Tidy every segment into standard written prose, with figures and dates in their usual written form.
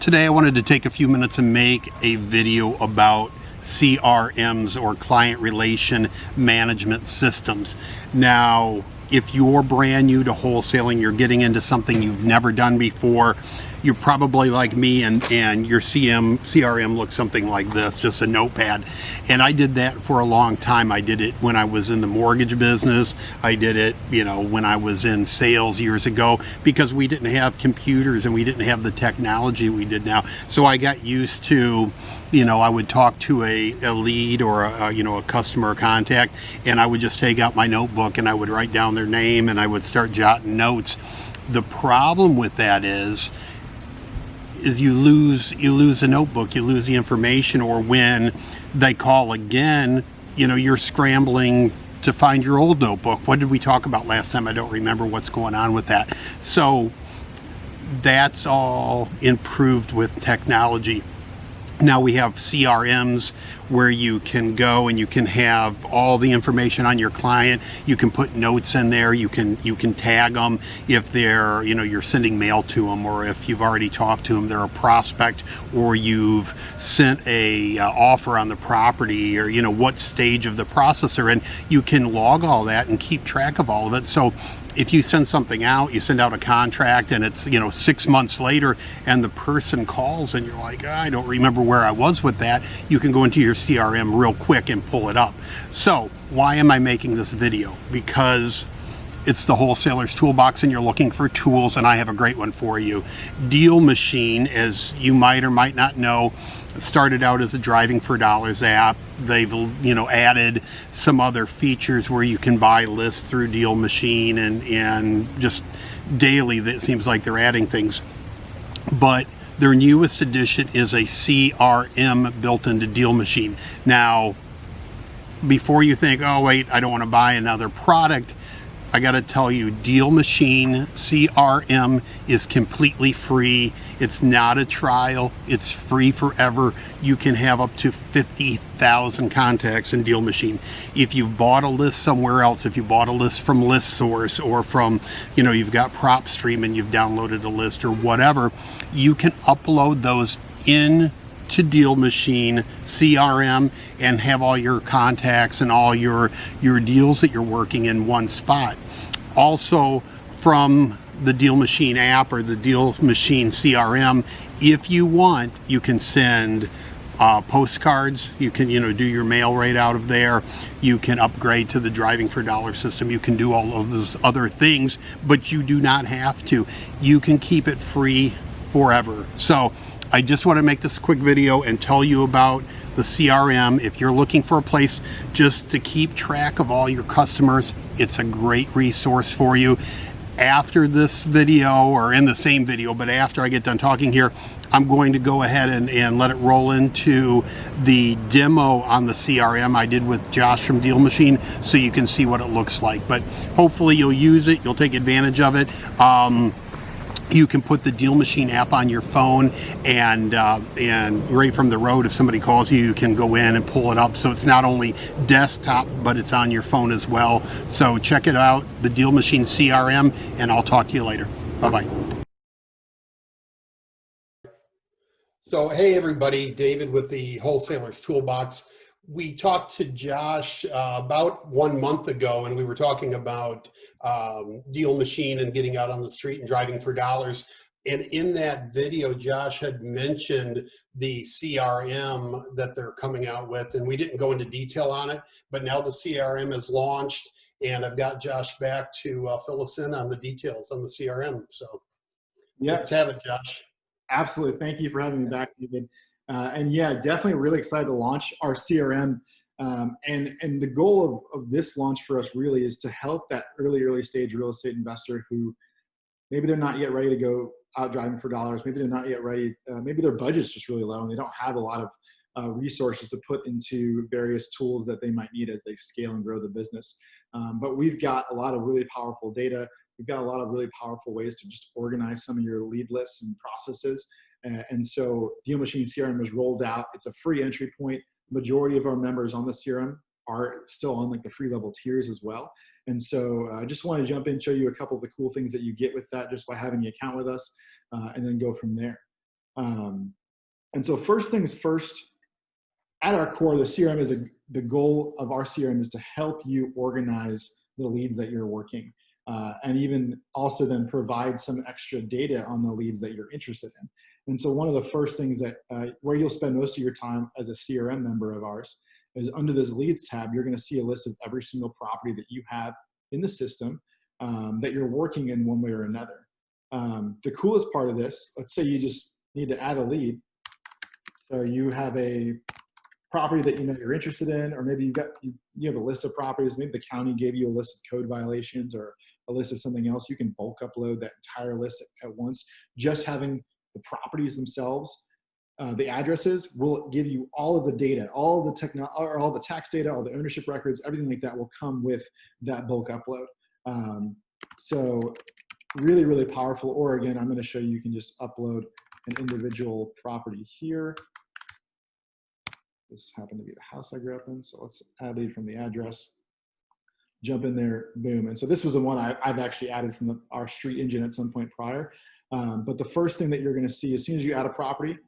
Today I wanted to take a few minutes and make a video about CRMs, or client relation management systems. Now, if you're brand new to wholesaling, you're getting into something you've never done before, you're probably like me, and your CRM looks something like this, just a notepad. And I did that for a long time. I did it when I was in the mortgage business. I did it, when I was in sales years ago, because we didn't have computers and we didn't have the technology we did now. So I got used to, I would talk to a lead or a customer contact, and I would just take out my notebook and I would write down their name and I would start jotting notes. The problem with that is you lose the notebook, you lose the information, or when they call again, you're scrambling to find your old notebook. What did we talk about last time? I don't remember what's going on with that. So that's all improved with technology. Now we have CRMs where you can go and you can have all the information on your client. You can put notes in there. You can tag them if they're, you're sending mail to them, or if you've already talked to them, they're a prospect, or you've sent a offer on the property, or what stage of the process they're in. You can log all that and keep track of all of it. So if you send something out, you send out a contract, and it's 6 months later and the person calls and you're like, I don't remember where I was with that, you can go into your CRM real quick and pull it up. So why am I making this video? Because it's the Wholesaler's Toolbox and you're looking for tools, and I have a great one for you. DealMachine, as you might or might not know, started out as a driving for dollars app. They've added some other features where you can buy lists through DealMachine, and just daily it seems like they're adding things. But their newest addition is a CRM built into DealMachine. Now, before you think, oh wait, I don't want to buy another product, I got to tell you, DealMachine CRM is completely free. It's not a trial. It's free forever. You can have up to 50,000 contacts in DealMachine. If you've bought a list somewhere else, if you bought a list from ListSource, or from, you've got PropStream and you've downloaded a list or whatever, you can upload those in to DealMachine CRM and have all your contacts and all your deals that you're working in one spot. Also, from the DealMachine app or the DealMachine CRM, if you want, you can send postcards. You can do your mail right out of there. You can upgrade to the driving for dollar system. You can do all of those other things, but you do not have to. You can keep it free forever. So I just want to make this quick video and tell you about the CRM. If you're looking for a place just to keep track of all your customers, it's a great resource for you. After this video, or in the same video, but after I get done talking here, I'm going to go ahead and let it roll into the demo on the CRM I did with Josh from DealMachine, so you can see what it looks like. But hopefully you'll use it, you'll take advantage of it. You can put the DealMachine app on your phone, and right from the road, if somebody calls you, you can go in and pull it up. So it's not only desktop, but it's on your phone as well. So check it out, the DealMachine CRM, and I'll talk to you later. Bye-bye. So, hey everybody, David with the Wholesalers Toolbox. We talked to Josh about 1 month ago, and we were talking about DealMachine and getting out on the street and driving for dollars. And in that video, Josh had mentioned the CRM that they're coming out with, and we didn't go into detail on it, but now the CRM is launched, and I've got Josh back to fill us in on the details on the CRM. So yeah, let's have it, Josh. Absolutely. Thank you for having me back, David. And yeah, definitely really excited to launch our CRM. And the goal of this launch for us really is to help that early stage real estate investor who maybe they're not yet ready to go out driving for dollars. Maybe they're not yet ready. Maybe their budget's just really low and they don't have a lot of resources to put into various tools that they might need as they scale and grow the business. But we've got a lot of really powerful data. We've got a lot of really powerful ways to just organize some of your lead lists and processes. And so DealMachine CRM is rolled out. It's a free entry point. Majority of our members on the CRM are still on like the free level tiers as well. And so I just want to jump in, show you a couple of the cool things that you get with that just by having the account with us, and then go from there. And so first things first, at our core, the CRM is the goal of our CRM is to help you organize the leads that you're working, and even also then provide some extra data on the leads that you're interested in. And so one of the first things that where you'll spend most of your time as a CRM member of ours is under this leads tab. You're going to see a list of every single property that you have in the system that you're working in one way or another. The coolest part of this, let's say you just need to add a lead. So you have a property that you know you're interested in, or maybe you have a list of properties. Maybe the county gave you a list of code violations or a list of something else. You can bulk upload that entire list at once. Just having the properties themselves, the addresses, will give you all of the data, all the tax data, all the ownership records, everything like that will come with that bulk upload. So really, really powerful. Or again, I'm going to show you, you can just upload an individual property here. This happened to be the house I grew up in. So let's add lead from the address, jump in there, boom. And so this was the one I've actually added from our street engine at some point prior. But the first thing that you're going to see as soon as you add a property,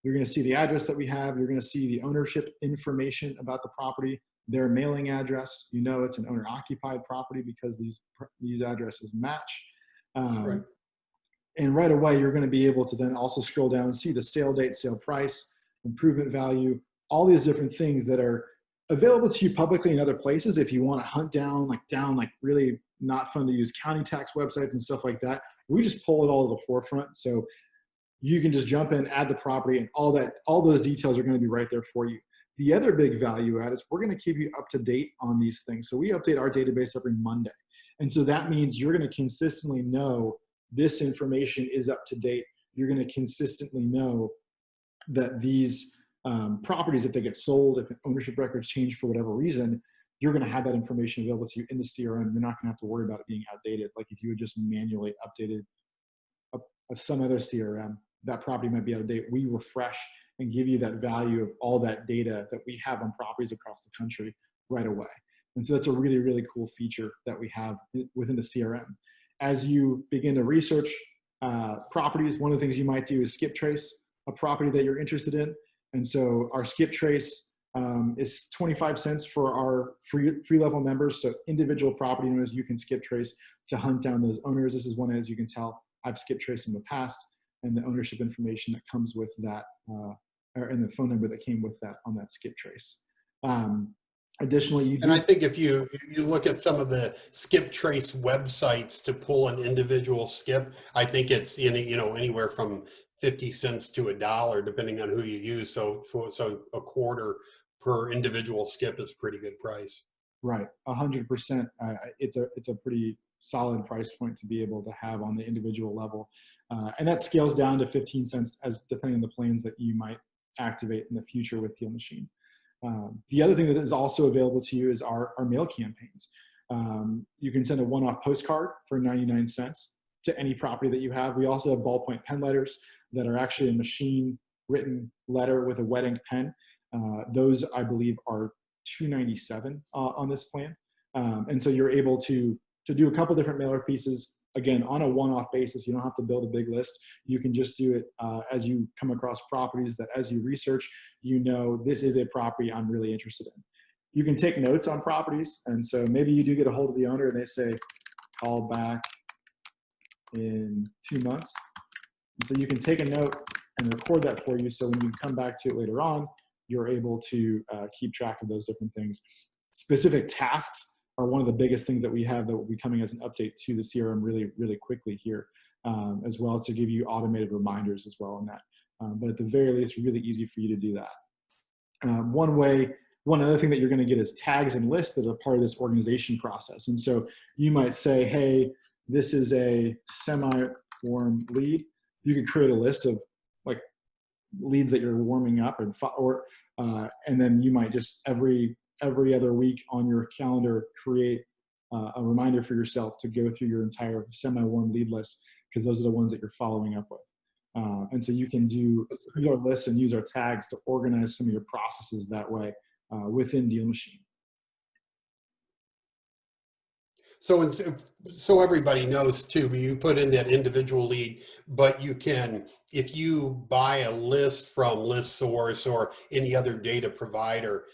you're going to see the address that we have. You're going to see the ownership information about the property, their mailing address. You know it's an owner occupied property because these addresses match. Right. And right away, you're going to be able to then also scroll down and see the sale date, sale price, improvement value, all these different things that are available to you publicly in other places. If you want to hunt down like really not fun to use county tax websites and stuff like that, we just pull it all to the forefront. So you can just jump in, add the property, and all those details are going to be right there for you. The other big value add is we're going to keep you up to date on these things. So we update our database every Monday. And so that means you're going to consistently know this information is up to date. You're going to consistently know that these properties, if they get sold, if ownership records change for whatever reason, you're going to have that information available to you in the CRM. You're not going to have to worry about it being outdated. Like if you had just manually updated some other CRM, that property might be out of date. We refresh and give you that value of all that data that we have on properties across the country right away. And so that's a really, really cool feature that we have within the CRM. As you begin to research properties, one of the things you might do is skip trace a property that you're interested in. And so our skip trace is 25 cents for our free level members. So individual property owners, you can skip trace to hunt down those owners. This is one, as you can tell, I've skip traced in the past, and the ownership information that comes with that, and the phone number that came with that on that skip trace. Additionally, and I think if you look at some of the skip trace websites to pull an individual skip, I think it's anywhere from 50 cents to $1, depending on who you use. So a quarter per individual skip is a pretty good price. Right, 100%. It's a pretty solid price point to be able to have on the individual level, and that scales down to 15 cents as depending on the plans that you might activate in the future with DealMachine. The other thing that is also available to you is our mail campaigns. You can send a one-off postcard for 99 cents to any property that you have. We also have ballpoint pen letters that are actually a machine written letter with a wet ink pen. Those, I believe, are $2.97 on this plan. And so you're able to do a couple different mailer pieces, again, on a one-off basis. You don't have to build a big list. You can just do it as you come across properties that, as you research, this is a property I'm really interested in. You can take notes on properties. And so maybe you do get a hold of the owner and they say, call back in 2 months. And so you can take a note and record that for you. So when you come back to it later on, you're able to keep track of those different things. Specific tasks are one of the biggest things that we have that will be coming as an update to the CRM really, really quickly here, as well as to give you automated reminders as well on that. But at the very least, really easy for you to do that. One other thing that you're going to get is tags and lists that are part of this organization process. And so you might say, hey, this is a semi-warm lead. You could create a list of like leads that you're warming up, and then you might just every other week on your calendar create a reminder for yourself to go through your entire semi-warm lead list, because those are the ones that you're following up with. And so you can do our lists and use our tags to organize some of your processes that way within DealMachine. So, so everybody knows too, you put in that individual lead, but you can, if you buy a list from ListSource or any other data provider,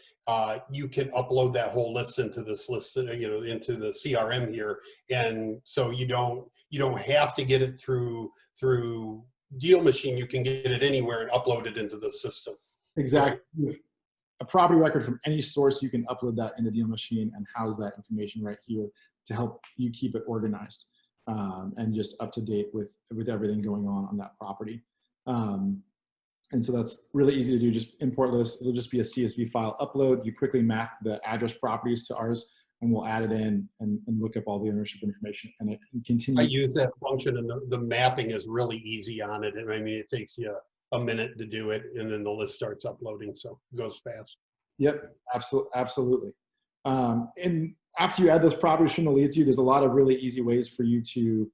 you can upload that whole list into this list, into the CRM here, and so you don't have to get it through Deal Machine. You can get it anywhere and upload it into the system. Exactly. Right? A property record from any source, you can upload that into Deal Machine and house that information right here to help you keep it organized and just up to date with everything going on that property. And so that's really easy to do. Just import this. It'll just be a CSV file upload. You quickly map the address properties to ours, and we'll add it in and look up all the ownership information and it continue. I use that function, and the mapping is really easy on it. And I mean, it takes you a minute to do it, and then the list starts uploading, so it goes fast. Yep, absolutely. And after you add those properties from the leads view, there's a lot of really easy ways for you to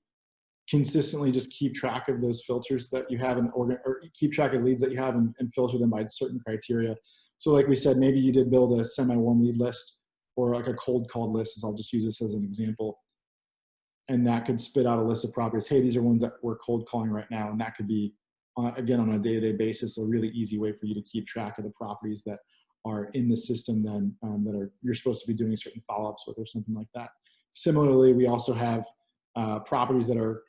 consistently just keep track of those filters that you have or keep track of leads that you have and filter them by certain criteria. So like we said, maybe you did build a semi-warm lead list or like a cold called list, as I'll just use this as an example. And that could spit out a list of properties. Hey, these are ones that we're cold calling right now. And that could be, again, on a day-to-day basis, a really easy way for you to keep track of the properties that are in the system then you're supposed to be doing certain follow-ups with or something like that. Similarly, we also have properties that are,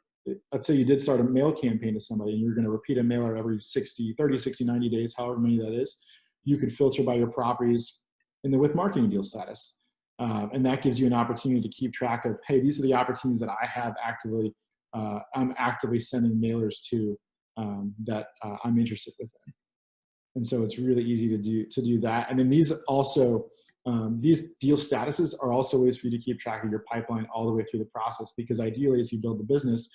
let's say you did start a mail campaign to somebody and you're going to repeat a mailer every 30, 60, 90 days, however many that is. You could filter by your properties in the with marketing deal status. And that gives you an opportunity to keep track of, hey, these are the opportunities that I have actively, I'm actively sending mailers to that I'm interested in. And so it's really easy to do that. And then these also, these deal statuses are also ways for you to keep track of your pipeline all the way through the process, because ideally as you build the business,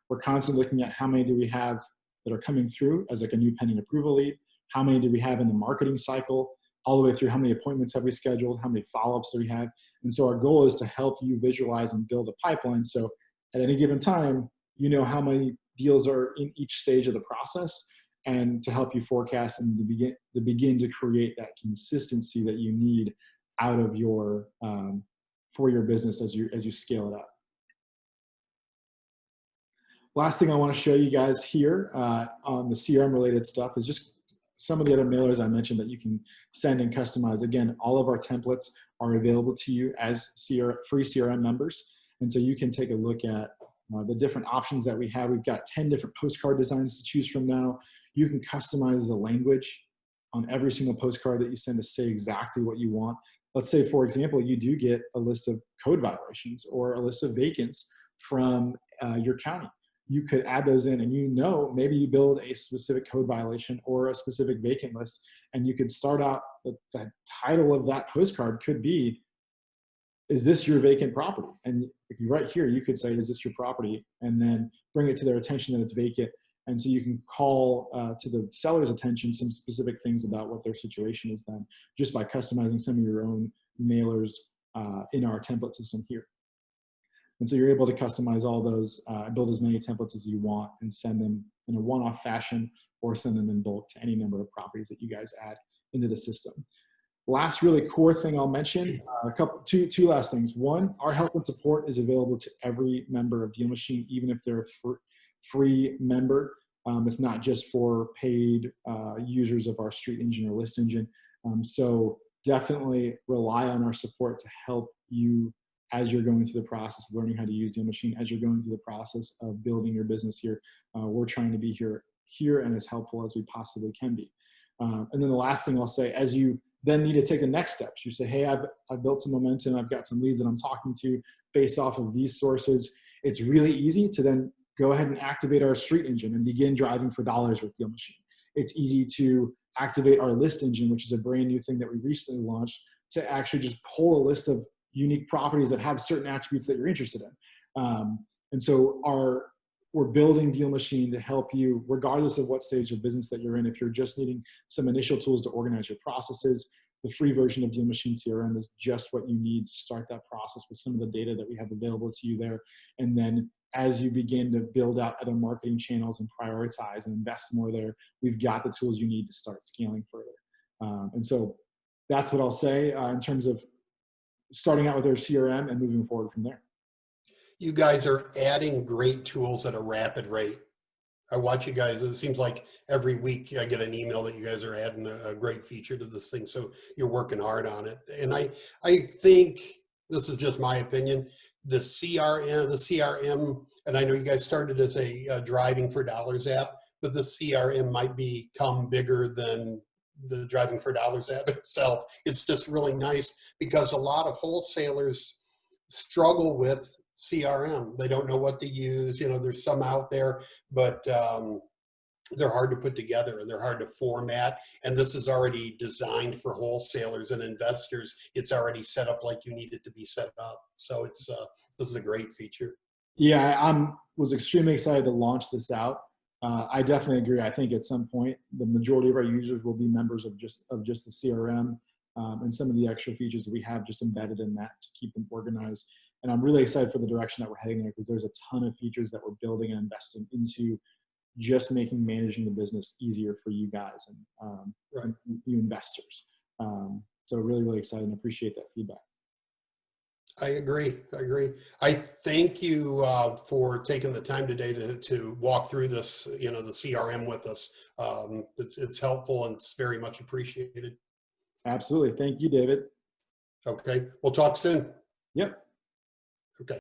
we're constantly looking at how many do we have that are coming through as like a new pending approval lead, how many do we have in the marketing cycle, all the way through how many appointments have we scheduled, how many follow-ups do we have. And so our goal is to help you visualize and build a pipeline. So at any given time, you know how many deals are in each stage of the process, and to help you forecast and to begin to create that consistency that you need out of your for your business as you scale it up. Last thing I want to show you guys here on the CRM related stuff is just some of the other mailers I mentioned that you can send and customize. Again, all of our templates are available to you as free CRM members. And so you can take a look at the different options that we have. We've got 10 different postcard designs to choose from now. You can customize the language on every single postcard that you send to say exactly what you want. Let's say, for example, you do get a list of code violations or a list of vacants from your county. You could add those in, and maybe you build a specific code violation or a specific vacant list, and you could start out, the title of that postcard could be, is this your vacant property? And if you right here, you could say, is this your property? And then bring it to their attention that it's vacant. And so you can call to the seller's attention some specific things about what their situation is then, just by customizing some of your own mailers in our template system here. And so you're able to customize all those, build as many templates as you want and send them in a one-off fashion or send them in bulk to any number of properties that you guys add into the system. Last really core thing I'll mention, two last things. One, our help and support is available to every member of Deal Machine, even if they're a free member. It's not just for paid users of our Street Engine or List Engine. So definitely rely on our support to help you as you're going through the process of learning how to use Deal Machine, as you're going through the process of building your business here. We're trying to be here and as helpful as we possibly can be. And then the last thing I'll say, as you then need to take the next steps, you say, hey, I've built some momentum, I've got some leads that I'm talking to based off of these sources. It's really easy to then go ahead and activate our Street Engine and begin driving for dollars with Deal Machine. It's easy to activate our List Engine, which is a brand new thing that we recently launched, to actually just pull a list of unique properties that have certain attributes that you're interested in. And so we're building Deal Machine to help you, regardless of what stage of business that you're in. If you're just needing some initial tools to organize your processes, the free version of Deal Machine CRM is just what you need to start that process with some of the data that we have available to you there. And then as you begin to build out other marketing channels and prioritize and invest more there, we've got the tools you need to start scaling further. And so that's what I'll say in terms of starting out with our CRM and moving forward from there. You guys are adding great tools at a rapid rate. I watch you guys. It seems like every week I get an email that you guys are adding a great feature to this thing. So you're working hard on it. And I think, this is just my opinion, the CRM, and I know you guys started as a driving for dollars app, but the CRM might become bigger than the driving for dollars app itself. It's just really nice because a lot of wholesalers struggle with CRM. They don't know what to use. You know, there's some out there, but they're hard to put together and they're hard to format. And this is already designed for wholesalers and investors. It's already set up like you need it to be set up. So it's this is a great feature. Yeah, was extremely excited to launch this out. I definitely agree. I think at some point the majority of our users will be members of just the CRM, and some of the extra features that we have just embedded in that to keep them organized. And I'm really excited for the direction that we're heading there because there's a ton of features that we're building and investing into, just making managing the business easier for you guys and you investors. So really, really excited and appreciate that feedback. I agree. I thank you for taking the time today to walk through this, you know, the CRM with us. It's helpful and it's very much appreciated. Absolutely. Thank you, David. Okay. We'll talk soon. Yep. Okay.